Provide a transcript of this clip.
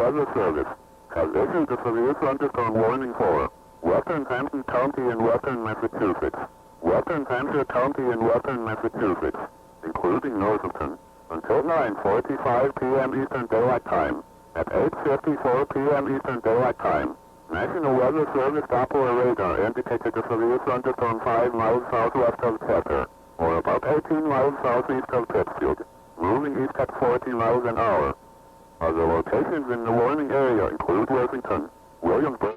Weather Service has issued a severe thunderstorm warning for Western Hampton County in western Massachusetts, Western Hampshire County in western Massachusetts, including Northampton, until 9:45 p.m. Eastern Daylight Time. At 8:54 p.m. Eastern Daylight Time, National Weather Service Doppler radar indicated a severe thunderstorm 5 miles southwest of Chester, or about 18 miles southeast of Pittsfield, moving east at 40 miles an hour. Other locations in the warning area include Worthington, Williamsburg,